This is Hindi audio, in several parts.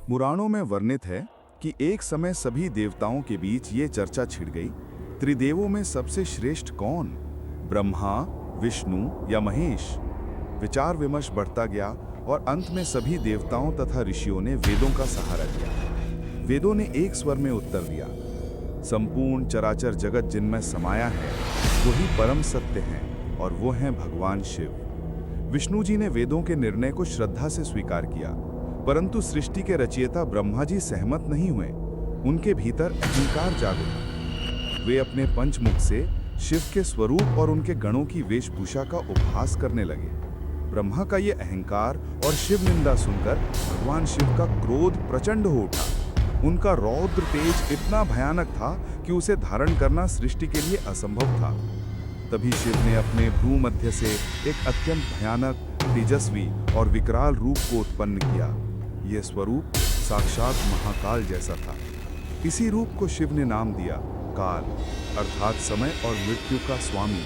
पुराणों में वर्णित है कि एक समय सभी देवताओं के बीच ये चर्चा छिड़ गई, त्रिदेवों में सबसे श्रेष्ठ कौन, ब्रह्मा, विष्णु या महेश। विचार विमर्श बढ़ता गया और अंत में सभी देवताओं तथा ऋषियों ने वेदों का सहारा लिया। वेदों ने एक स्वर में उत्तर दिया, संपूर्ण चराचर जगत जिनमें समाया है वही परम सत्य हैं और वो हैं भगवान शिव। विष्णु जी ने वेदों के निर्णय को श्रद्धा से स्वीकार किया, परंतु सृष्टि के रचयिता ब्रह्मा जी सहमत नहीं हुए। उनके भीतर अहंकार जाग उठा। वे अपने पंचमुख से शिव के स्वरूप और उनके गणों की वेशभूषा का उपहास करने लगे। ब्रह्मा का ये अहंकार और शिव निंदा सुनकर भगवान शिव का क्रोध प्रचंड हो उठा। उनका रौद्र तेज इतना भयानक था कि उसे धारण करना सृष्टि के लिए असंभव था। तभी शिव ने अपने भ्रूमध्य से एक अत्यंत भयानक, तेजस्वी और विकराल रूप को उत्पन्न किया। यह स्वरूप साक्षात महाकाल जैसा था। इसी रूप को शिव ने नाम दिया काल, अर्थात समय और मृत्यु का स्वामी,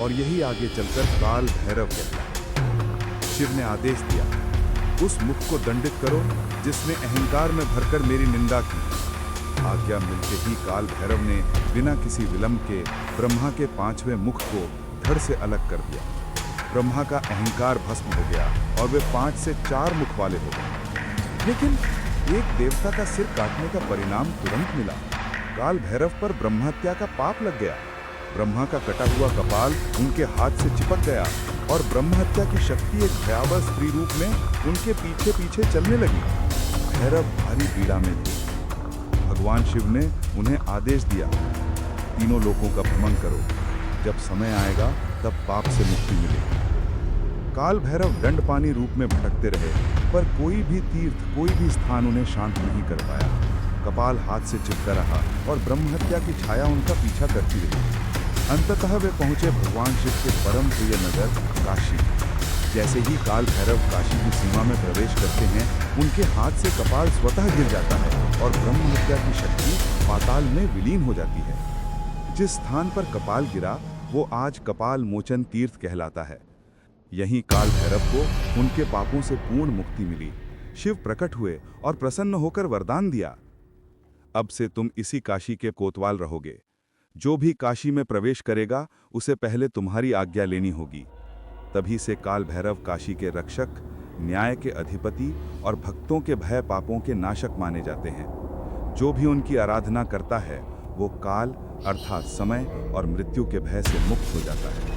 और यही आगे चलकर काल भैरव कहता है। शिव ने आदेश दिया, उस मुख को दंडित करो जिसने अहंकार में भरकर मेरी निंदा की। आज्ञा मिलते ही काल भैरव ने बिना किसी विलंब के ब्रह्मा के 5वें मुख को धड़ से अलग कर दिया। ब्रह्मा का अहंकार भस्म हो गया और वे 5 से 4 मुख वाले हो गए। लेकिन एक देवता का सिर काटने का परिणाम तुरंत मिला। काल भैरव पर ब्रह्महत्या का पाप लग गया। ब्रह्मा का कटा हुआ कपाल उनके हाथ से चिपक गया और ब्रह्महत्या की शक्ति एक भयावह स्त्री रूप में उनके पीछे पीछे चलने लगी। भैरव भारी पीड़ा में थे। भगवान शिव ने उन्हें आदेश दिया, तीनों लोकों का भ्रमण करो, जब समय आएगा तब पाप से मुक्ति मिलेगी। काल भैरव दंडपानी रूप में भटकते रहे, पर कोई भी तीर्थ, कोई भी स्थान उन्हें शांत नहीं कर पाया। कपाल हाथ से चिपका रहा और ब्रह्महत्या की छाया उनका पीछा करती रही। अंततः वे पहुंचे भगवान शिव के परम प्रिय नगर काशी। जैसे ही काल भैरव काशी की सीमा में प्रवेश करते हैं, उनके हाथ से कपाल स्वतः गिर जाता है और ब्रह्महत्या की शक्ति पाताल में विलीन हो जाती है। जिस स्थान पर कपाल गिरा वो आज कपाल मोचन तीर्थ कहलाता है। यहीं काल भैरव को उनके पापों से पूर्ण मुक्ति मिली। शिव प्रकट हुए और प्रसन्न होकर वरदान दिया, अब से तुम इसी काशी के कोतवाल रहोगे। जो भी काशी में प्रवेश करेगा उसे पहले तुम्हारी आज्ञा लेनी होगी। तभी से काल भैरव काशी के रक्षक, न्याय के अधिपति और भक्तों के भय पापों के नाशक माने जाते हैं। जो भी उनकी आराधना करता है वो काल अर्थात समय और मृत्यु के भय से मुक्त हो जाता है।